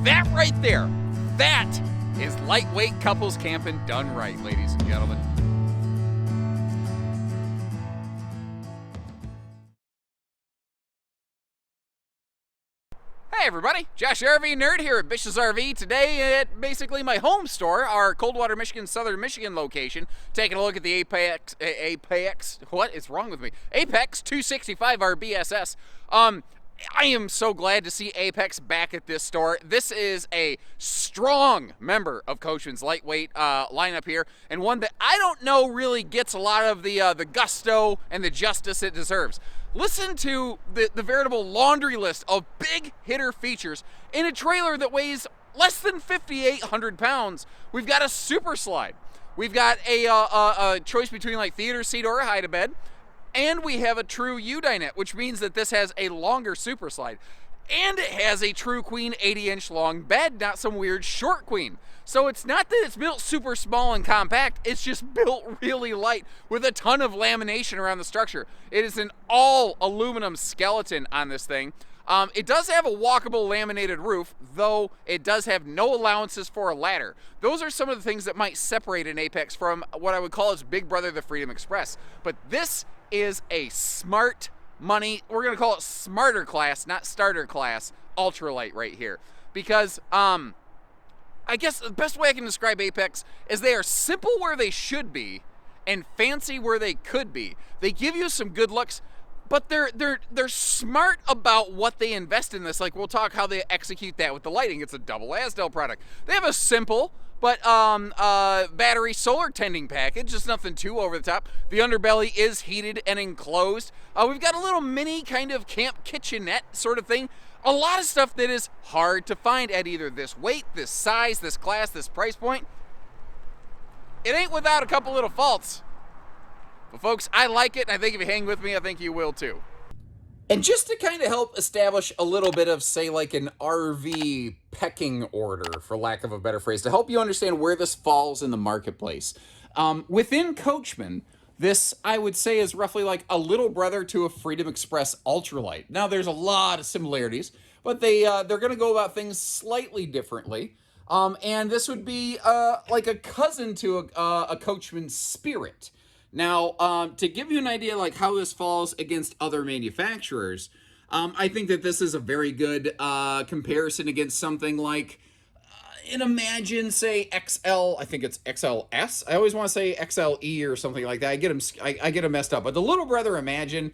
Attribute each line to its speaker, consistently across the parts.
Speaker 1: That right there, that is lightweight couples camping done right, ladies and gentlemen. Hey everybody, Josh RV Nerd here at Bish's RV. Today at basically my home store, our Coldwater, Michigan, Southern Michigan location, taking a look at the Apex, what is wrong with me? Apex 265 RBSS. I am so glad to see Apex back at this store. This is a strong member of Coachman's lightweight lineup here, and one that I don't know really gets a lot of the gusto and the justice it deserves. Listen to the veritable laundry list of big hitter features in a trailer that weighs less than 5,800 pounds. We've got a super slide. We've got a choice between like theater seat or a hide-a-bed. And we have a true U-dinette, which means that this has a longer super slide. And it has a true queen 80-inch long bed, not some weird short queen. So it's not that it's built super small and compact, it's just built really light with a ton of lamination around the structure. It is an all aluminum skeleton on this thing. It does have a walkable laminated roof, though it does have no allowances for a ladder. Those are some of the things that might separate an Apex from what I would call its big brother, the Freedom Express. But this is a smart money, we're going to call it smarter class, not starter class, Ultralite right here. Because, I guess the best way I can describe Apex is they are simple where they should be and fancy where they could be. They give you some good looks, but they're smart about what they invest in this. Like, we'll talk how they execute that with the lighting. It's a double azdel product. They have a simple but battery solar tending package, just nothing too over the top. The underbelly is heated and enclosed. We've got a little mini kind of camp kitchenette sort of thing. A lot of stuff that is hard to find at either this weight, this size, this class, this price point. It ain't without a couple little faults. But folks, I like it, and I think if you hang with me, I think you will too. And just to kind of help establish a little bit of, say, like an RV pecking order, for lack of a better phrase, to help you understand where this falls in the marketplace. Within Coachmen, this, I would say, is roughly like a little brother to a Freedom Express Ultralite. Now, there's a lot of similarities, but they're going to go about things slightly differently. And this would be like a cousin to a Coachman Spirit. Now, to give you an idea like how this falls against other manufacturers, I think that this is a very good comparison against something like, imagine, say, XL, I think it's XLS. I always want to say XLE or something like that. I get them messed up. But the little brother Imagine,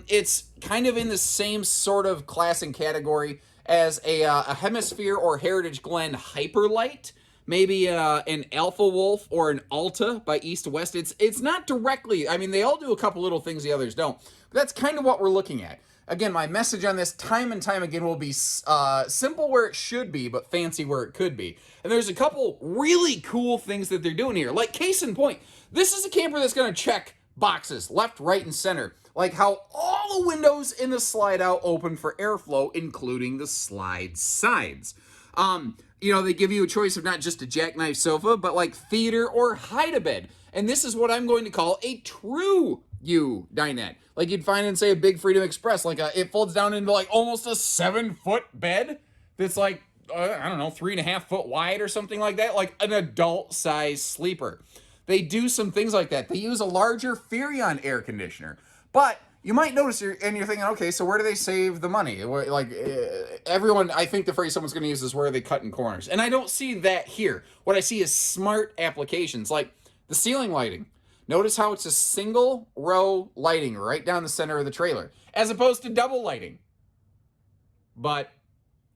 Speaker 1: it's kind of in the same sort of class and category as a Hemisphere or Heritage Glen Hyperlite. Maybe an Alpha Wolf or an Alta by East to West. It's not directly, I mean, they all do a couple little things the others don't. But that's kind of what we're looking at. Again, my message on this time and time again will be simple where it should be, but fancy where it could be. And there's a couple really cool things that they're doing here. Like, case in point, this is a camper that's going to check boxes left, right, and center. Like how all the windows in the slide out open for airflow, including the slide sides. You know, they give you a choice of not just a jackknife sofa, but like theater or hide-a-bed. And this is what I'm going to call a true U-dinette. Like you'd find in, say, a big Freedom Express. Like it folds down into like almost a 7-foot bed that's like, I don't know, 3.5 foot wide or something like that. Like an adult-sized sleeper. They do some things like that. They use a larger Furrion air conditioner. But you might notice, you're thinking, okay, so where do they save the money? Like, everyone, I think the phrase someone's going to use is where are they cutting corners? And I don't see that here. What I see is smart applications, like the ceiling lighting. Notice how it's a single row lighting right down the center of the trailer, as opposed to double lighting. But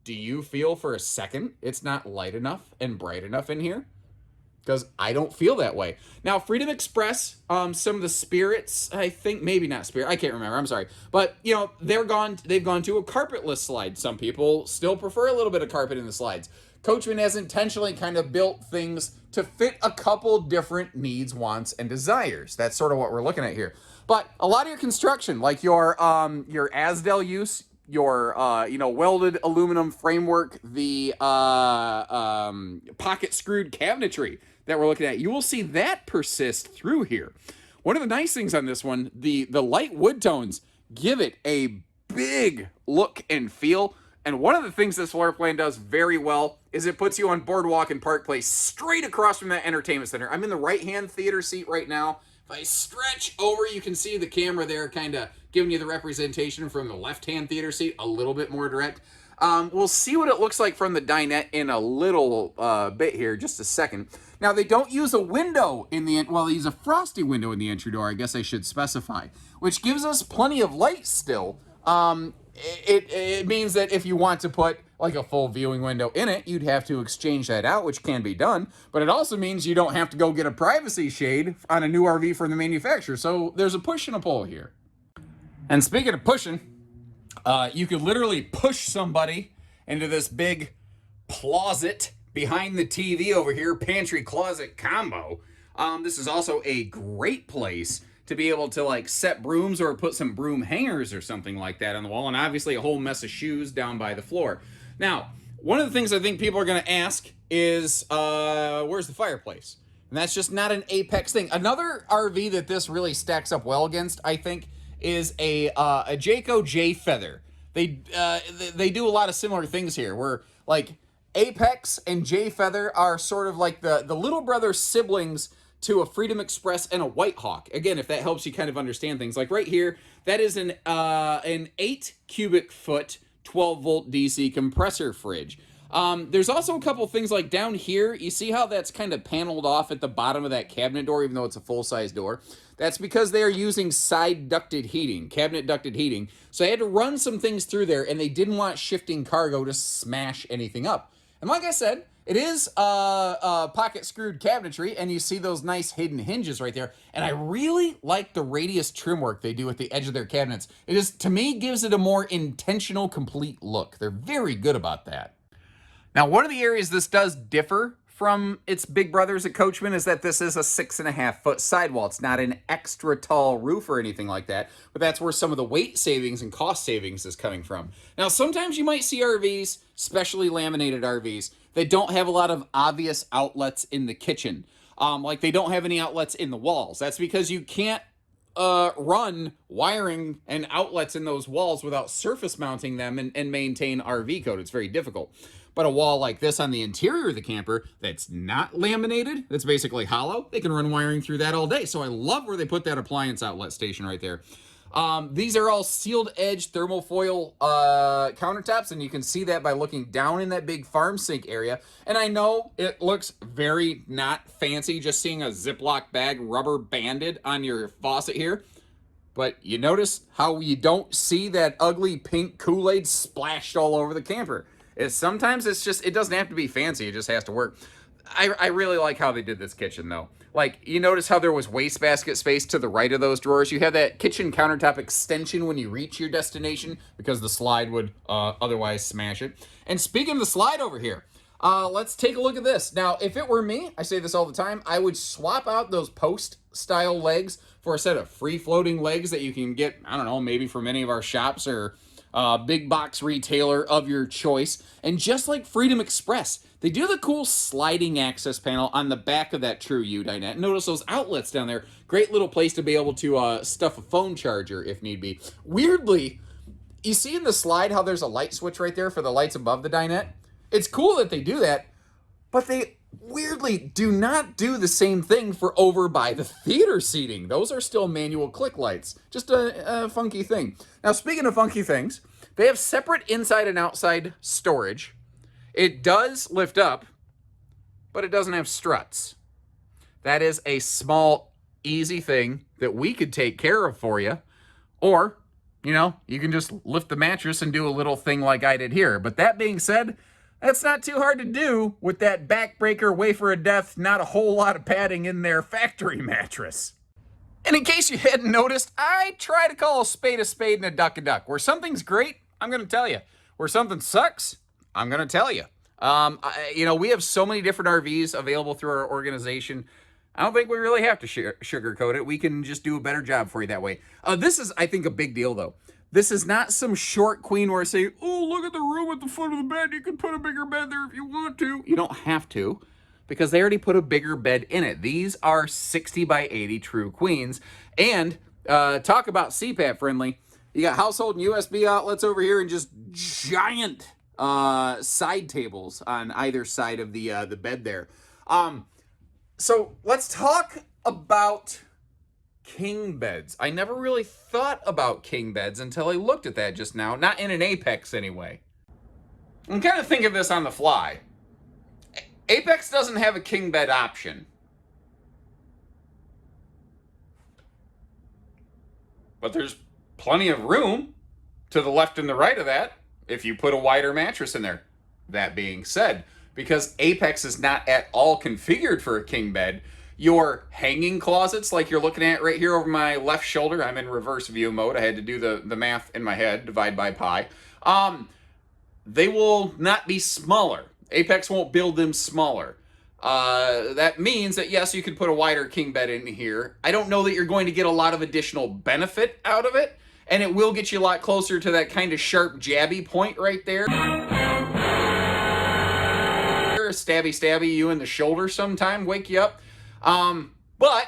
Speaker 1: do you feel for a second it's not light enough and bright enough in here? Because I don't feel that way. Now, Freedom Express, some of the Spirits, I think, maybe not Spirit, I can't remember, I'm sorry. But, you know, they've gone to a carpetless slide. Some people still prefer a little bit of carpet in the slides. Coachman has intentionally kind of built things to fit a couple different needs, wants, and desires. That's sort of what we're looking at here. But a lot of your construction, like your azdel use, your welded aluminum framework, the pocket screwed cabinetry that we're looking at, you will see that persist through here. One of the nice things on this one, the light wood tones give it a big look and feel. And one of the things this floor plan does very well is it puts you on Boardwalk and Park Place straight across from that entertainment center. I'm in the right-hand theater seat right now. If I stretch over, you can see the camera there kind of giving you the representation from the left-hand theater seat, a little bit more direct. We'll see what it looks like from the dinette in a little bit here, just a second. Now, they don't use a window in the, well, they use a frosty window in the entry door, I guess I should specify, which gives us plenty of light still. It means that if you want to put like a full viewing window in it, you'd have to exchange that out, which can be done. But it also means you don't have to go get a privacy shade on a new RV from the manufacturer. So there's a push and a pull here. And speaking of pushing, you could literally push somebody into this big closet behind the TV over here, pantry closet combo. This is also a great place to be able to like set brooms or put some broom hangers or something like that on the wall, and obviously a whole mess of shoes down by the floor. Now, one of the things I think people are going to ask is, where's the fireplace? And that's just not an Apex thing. Another RV that this really stacks up well against, I think, is a Jayco J-Feather. They do a lot of similar things here, where like Apex and J-Feather are sort of like the little brother siblings to a Freedom Express and a White Hawk. Again, if that helps you kind of understand things. Like right here, that is an 8 cubic foot, 12 volt DC compressor fridge. There's also a couple things like down here, you see how that's kind of paneled off at the bottom of that cabinet door, even though it's a full-size door? That's because they are using side ducted heating, cabinet ducted heating. So they had to run some things through there, and they didn't want shifting cargo to smash anything up. And like I said, it is pocket screwed cabinetry, and you see those nice hidden hinges right there. And I really like the radius trim work they do at the edge of their cabinets. It is, to me, gives it a more intentional, complete look. They're very good about that. Now, one of the areas this does differ from its big brothers at Coachmen is that this is a 6.5 foot sidewall. It's not an extra tall roof or anything like that, but that's where some of the weight savings and cost savings is coming from. Now, sometimes you might see RVs, especially laminated RVs, that don't have a lot of obvious outlets in the kitchen. Like they don't have any outlets in the walls. That's because you can't run wiring and outlets in those walls without surface mounting them and maintain RV code. It's very difficult. But a wall like this on the interior of the camper that's not laminated, that's basically hollow, they can run wiring through that all day. So I love where they put that appliance outlet station right there. These are all sealed edge thermal foil countertops, and you can see that by looking down in that big farm sink area. And I know it looks very not fancy just seeing a Ziploc bag rubber banded on your faucet here. But you notice how you don't see that ugly pink Kool-Aid splashed all over the camper. Sometimes it's just, it doesn't have to be fancy, it just has to work. I really like how they did this kitchen though. Like, you notice how there was wastebasket space to the right of those drawers? You have that kitchen countertop extension when you reach your destination because the slide would otherwise smash it. And speaking of the slide over here, let's take a look at this. Now, if it were me, I say this all the time, I would swap out those post-style legs for a set of free-floating legs that you can get, I don't know, maybe from any of our shops or big box retailer of your choice. And just like Freedom Express, they do the cool sliding access panel on the back of that True U dinette. Notice those outlets down there. Great little place to be able to stuff a phone charger if need be. Weirdly, you see in the slide how there's a light switch right there for the lights above the dinette? It's cool that they do that, but they weirdly do not do the same thing for over by the theater seating. Those are still manual click lights. Just a funky thing. Now, speaking of funky things, they have separate inside and outside storage. It does lift up, but it doesn't have struts. That is a small, easy thing that we could take care of for you. Or, you know, you can just lift the mattress and do a little thing like I did here. But that being said, that's not too hard to do with that backbreaker wafer of death, not a whole lot of padding in their factory mattress. And in case you hadn't noticed, I try to call a spade and a duck. Where something's great, I'm going to tell you. Where something sucks, I'm going to tell you. You know, we have so many different RVs available through our organization. I don't think we really have to sugarcoat it. We can just do a better job for you that way. This is, I think, a big deal, though. This is not some short queen where I say, oh, look at the room at the foot of the bed. You can put a bigger bed there if you want to. You don't have to, because they already put a bigger bed in it. These are 60 by 80 true queens. And talk about CPAP friendly. You got household and USB outlets over here and just giant side tables on either side of the bed there. So let's talk about king beds. I never really thought about king beds until I looked at that just now. Not in an Apex anyway. I'm kind of thinking this on the fly. Apex doesn't have a king bed option. But there's plenty of room to the left and the right of that if you put a wider mattress in there. That being said, because Apex is not at all configured for a king bed, your hanging closets, like you're looking at right here over my left shoulder, I'm in reverse view mode. I had to do the math in my head, divide by pi. They will not be smaller. Apex won't build them smaller. That means that, yes, you could put a wider king bed in here. I don't know that you're going to get a lot of additional benefit out of it, and it will get you a lot closer to that kind of sharp, jabby point right there. Stabby you in the shoulder sometime, wake you up. But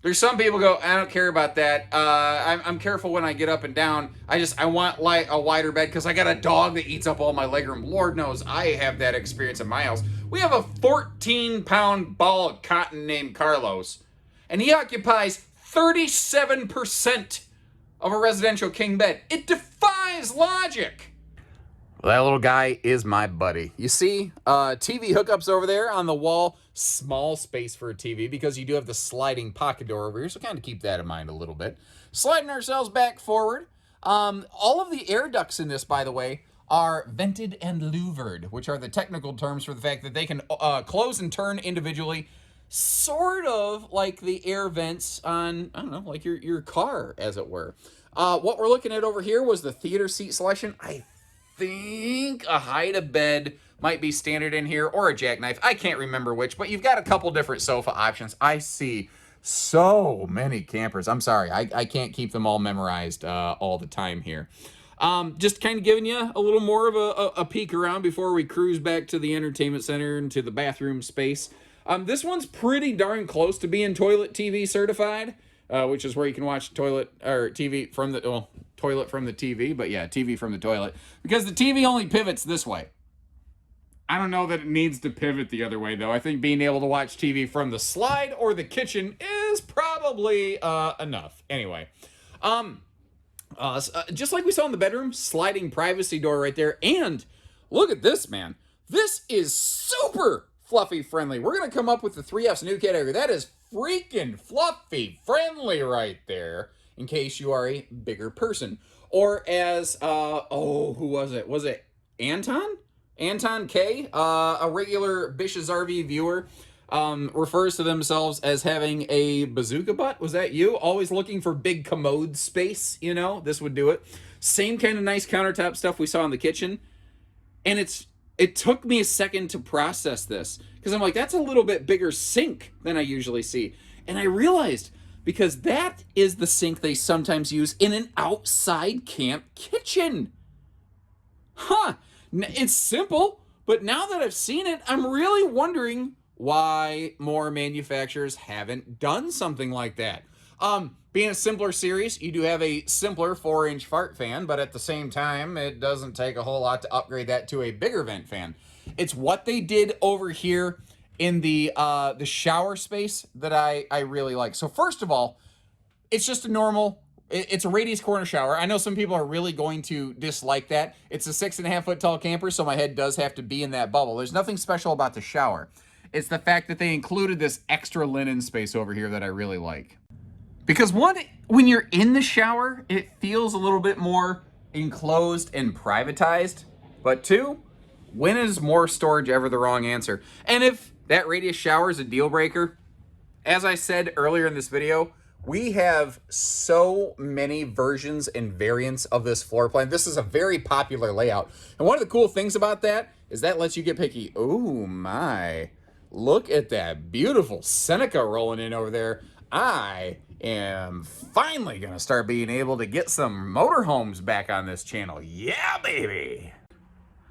Speaker 1: there's some people go, I don't care about that. I'm careful when I get up and down. I want like a wider bed because I got a dog that eats up all my legroom. Lord knows I have that experience in my house. We have a 14-pound ball of cotton named Carlos, and he occupies 37% of a residential king bed. It defies logic. Well, that little guy is my buddy. You see, TV hookups over there on the wall. Small space for a TV because you do have the sliding pocket door over here, so kind of keep that in mind a little bit. Sliding ourselves back forward. All of the air ducts in this, by the way, are vented and louvered, which are the technical terms for the fact that they can close and turn individually, sort of like the air vents on, I don't know, like your car, as it were. What we're looking at over here was the theater seat selection. I think a hide-a-bed might be standard in here, or a jackknife. I can't remember which, but you've got a couple different sofa options. I see so many campers. I'm sorry, I can't keep them all memorized all the time here. Just kind of giving you a little more of a peek around before we cruise back to the entertainment center and to the bathroom space. This one's pretty darn close to being toilet TV certified, which is where you can watch toilet or TV from the, well, toilet from the TV, but yeah, TV from the toilet, because the TV only pivots this way. I don't know that it needs to pivot the other way, though. I think being able to watch TV from the slide or the kitchen is probably enough. Anyway, just like we saw in the bedroom, sliding privacy door right there. And look at this, man. This is super fluffy friendly. We're going to come up with the 3F's new category. That is freaking fluffy friendly right there, in case you are a bigger person. Or as, who was it? Was it Anton? Anton K, a regular Bish's RV viewer, refers to themselves as having a bazooka butt. Was that you? Always looking for big commode space, you know? This would do it. Same kind of nice countertop stuff we saw in the kitchen. And it took me a second to process this, because I'm like, that's a little bit bigger sink than I usually see. And I realized, because that is the sink they sometimes use in an outside camp kitchen. Huh. It's simple, but now that I've seen it, I'm really wondering why more manufacturers haven't done something like that. Being a simpler series, you do have a simpler 4-inch fart fan, but at the same time, it doesn't take a whole lot to upgrade that to a bigger vent fan. It's what they did over here in the shower space that I really like. So first of all, it's just a normal, it's a radius corner shower. I know some people are really going to dislike that. It's a 6.5 foot tall camper, so my head does have to be in that bubble. There's nothing special about the shower. It's the fact that they included this extra linen space over here that I really like. Because one, when you're in the shower, it feels a little bit more enclosed and privatized. But two, when is more storage ever the wrong answer? And if that radius shower is a deal breaker, as I said earlier in this video, we have so many versions and variants of this floor plan. This is a very popular layout. And one of the cool things about that is that lets you get picky. Oh my, look at that beautiful Seneca rolling in over there. I am finally gonna start being able to get some motorhomes back on this channel. Yeah, baby.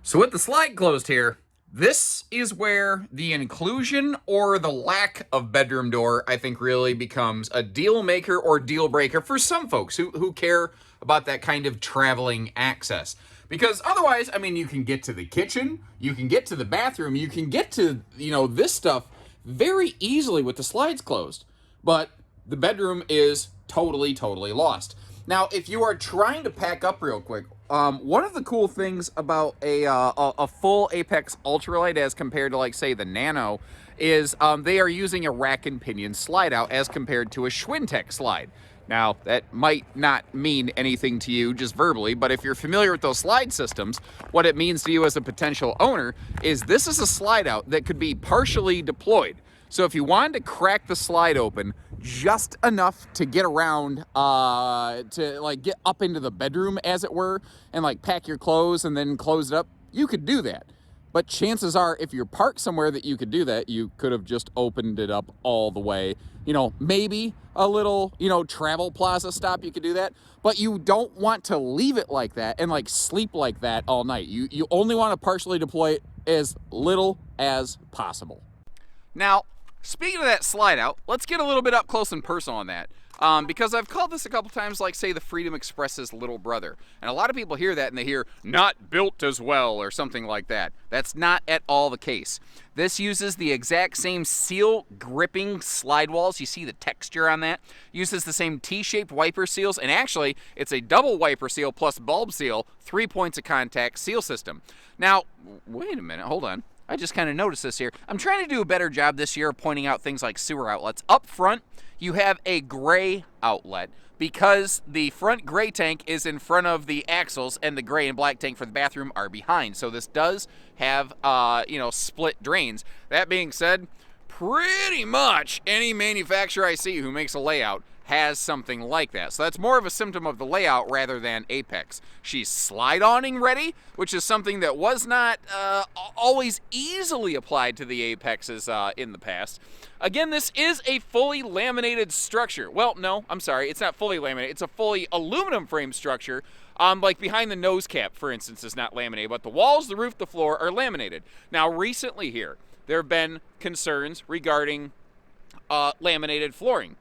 Speaker 1: So with the slide closed here, this is where the inclusion or the lack of bedroom door, I think, really becomes a deal maker or deal breaker for some folks who care about that kind of traveling access. Because otherwise, I mean, you can get to the kitchen, you can get to the bathroom, you can get to, you know, this stuff very easily with the slides closed. But the bedroom is totally lost. Now, if you are trying to pack up real quick, one of the cool things about a full Apex Ultralite as compared to, like, say, the Nano is they are using a rack and pinion slide out as compared to a Schwintek slide. Now, that might not mean anything to you just verbally, but if you're familiar with those slide systems, what it means to you as a potential owner is this is a slide out that could be partially deployed. So if you wanted to crack the slide open just enough to get around, to like get up into the bedroom, as it were, and like pack your clothes and then close it up, you could do that. But chances are, if you're parked somewhere that you could do that, you could have just opened it up all the way. You know, maybe a little, you know, travel plaza stop, you could do that. But you don't want to leave it like that and like sleep like that all night. You only want to partially deploy it as little as possible. Now, speaking of that slide out, let's get a little bit up close and personal on that. Because I've called this a couple times, like, say, the Freedom Express's little brother. And a lot of people hear that and they hear, not built as well, or something like that. That's not at all the case. This uses the exact same seal gripping slide walls. You see the texture on that. Uses the same T-shaped wiper seals, and actually, it's a double wiper seal plus bulb seal, 3 points of contact seal system. Now, wait a minute, hold on. I just kind of noticed this here. I'm trying to do a better job this year of pointing out things like sewer outlets. Up front, you have a gray outlet because the front gray tank is in front of the axles and the gray and black tank for the bathroom are behind. So this does have, you know, split drains. That being said, pretty much any manufacturer I see who makes a layout has something like that. So that's more of a symptom of the layout rather than Apex. She's slide awning ready, which is something that was not always easily applied to the Apexes in the past. Again, this is a fully laminated structure. Well, no, I'm sorry, it's not fully laminated. It's a fully aluminum frame structure. Like behind the nose cap, for instance, is not laminated, but the walls, the roof, the floor are laminated. Now, recently here, there have been concerns regarding laminated flooring.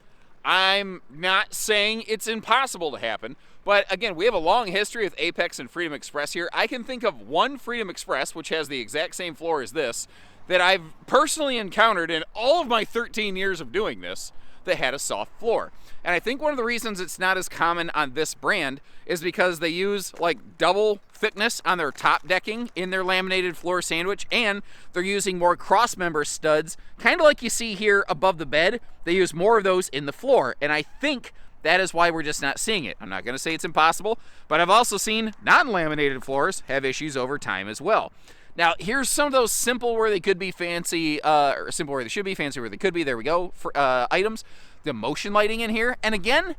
Speaker 1: I'm not saying it's impossible to happen, but again, we have a long history with Apex and Freedom Express here. I can think of one Freedom Express, which has the exact same floor as this, that I've personally encountered in all of my 13 years of doing this, that had a soft floor. And I think one of the reasons it's not as common on this brand is because they use like double thickness on their top decking in their laminated floor sandwich, and they're using more cross-member studs, kind of like you see here above the bed. They use more of those in the floor, and I think that is why we're just not seeing it. I'm not going to say it's impossible, but I've also seen non-laminated floors have issues over time as well. Now, here's some of those simple where they could be fancy, or simple where they should be, fancy where they could be, there we go, for, items. The motion lighting in here, and again,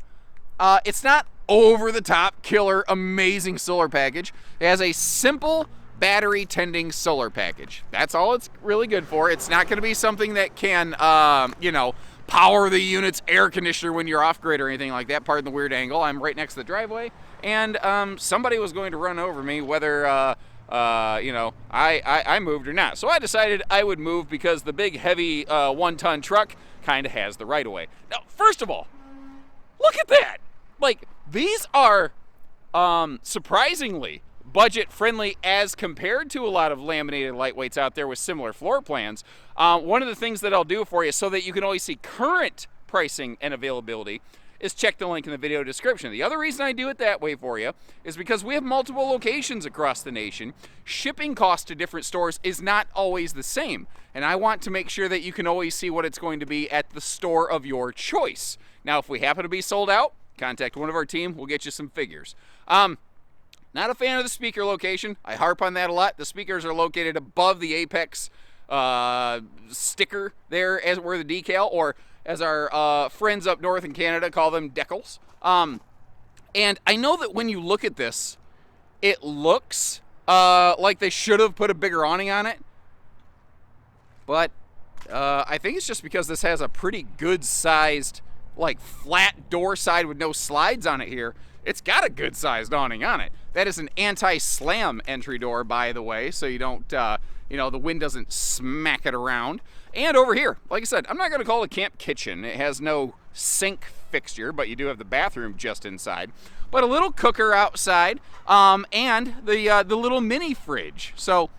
Speaker 1: it's not over-the-top, killer, amazing solar package. It has a simple battery tending solar package. That's all it's really good for. It's not going to be something that can, you know, power the unit's air conditioner when you're off-grid or anything like that. Pardon the weird angle. I'm right next to the driveway, and somebody was going to run over me whether you know, I moved or not. So I decided I would move because the big heavy 1-ton truck kind of has the right of way. Now, first of all, look at that. Like, these are surprisingly budget friendly as compared to a lot of laminated lightweights out there with similar floor plans. One of the things that I'll do for you so that you can always see current pricing and availability is check the link in the video description. The other reason I do it that way for you is because we have multiple locations across the nation. Shipping costs to different stores is not always the same, and I want to make sure that you can always see what it's going to be at the store of your choice. Now, if we happen to be sold out, contact one of our team. We'll get you some figures. Not a fan of the speaker location. I harp on that a lot. The speakers are located above the Apex sticker there, as where the decal, or as our friends up north in Canada call them, decals. And I know that when you look at this, it looks like they should have put a bigger awning on it. But I think it's just because this has a pretty good sized, like, flat door side with no slides on it here. It's got a good sized awning on it. That is an anti-slam entry door, by the way, so you don't, you know, the wind doesn't smack it around. And over here, like I said, I'm not going to call it a camp kitchen. It has no sink fixture, but you do have the bathroom just inside. But a little cooker outside, and the little mini fridge. So,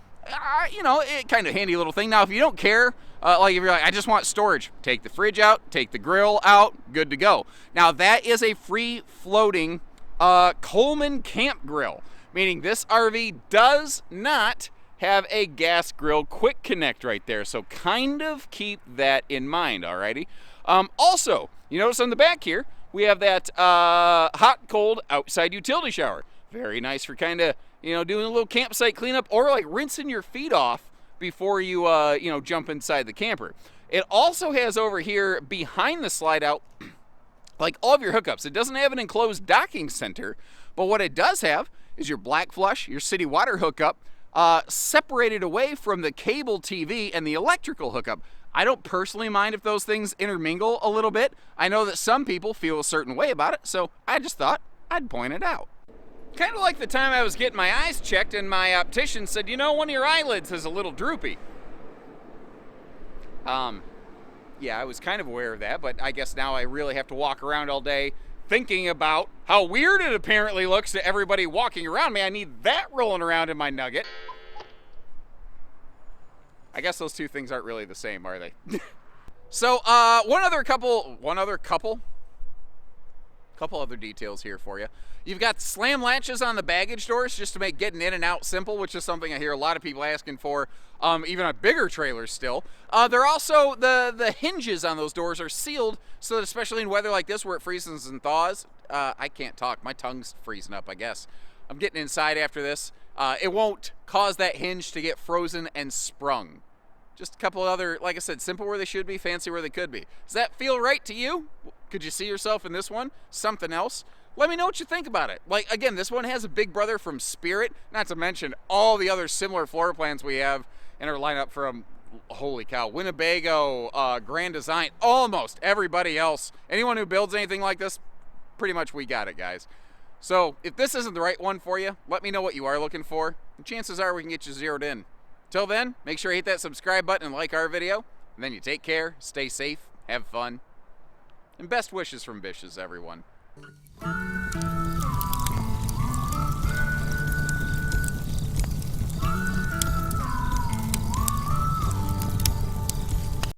Speaker 1: you know, it kind of handy little thing. Now, if you don't care, like if you're like, I just want storage, take the fridge out, take the grill out, good to go. Now, that is a free floating Coleman camp grill, meaning this RV does not have a gas grill quick connect right there. So kind of keep that in mind, alrighty? Also, you notice on the back here, we have that hot, cold outside utility shower. Very nice for kind of, you know, doing a little campsite cleanup or like rinsing your feet off before you, you know, jump inside the camper. It also has over here behind the slide out, like all of your hookups. It doesn't have an enclosed docking center, but what it does have is your black flush, your city water hookup, separated away from the cable TV and the electrical hookup. I don't personally mind if those things intermingle a little bit. I know that some people feel a certain way about it, so I just thought I'd point it out. Kind of like the time I was getting my eyes checked and my optician said, you know, one of your eyelids is a little droopy. Yeah, I was kind of aware of that, but I guess now I really have to walk around all day thinking about how weird it apparently looks to everybody walking around me. I need that rolling around in my nugget. I guess those two things aren't really the same, are they? So, couple other details here for you. You've got slam latches on the baggage doors just to make getting in and out simple, which is something I hear a lot of people asking for, even on bigger trailers still. They're also, the hinges on those doors are sealed so that especially in weather like this where it freezes and thaws, I can't talk, my tongue's freezing up, I guess. I'm getting inside after this. It won't cause that hinge to get frozen and sprung. Just a couple other, like I said, simple where they should be, fancy where they could be. Does that feel right to you? Could you see yourself in this one? Something else? Let me know what you think about it. Like, again, this one has a big brother from Spirit, not to mention all the other similar floor plans we have in our lineup from, holy cow, Winnebago, Grand Design, almost everybody else. Anyone who builds anything like this, pretty much we got it, guys. So if this isn't the right one for you, let me know what you are looking for, and chances are we can get you zeroed in. Till then, make sure you hit that subscribe button and like our video, and then you take care, stay safe, have fun, and best wishes from Bishes, everyone.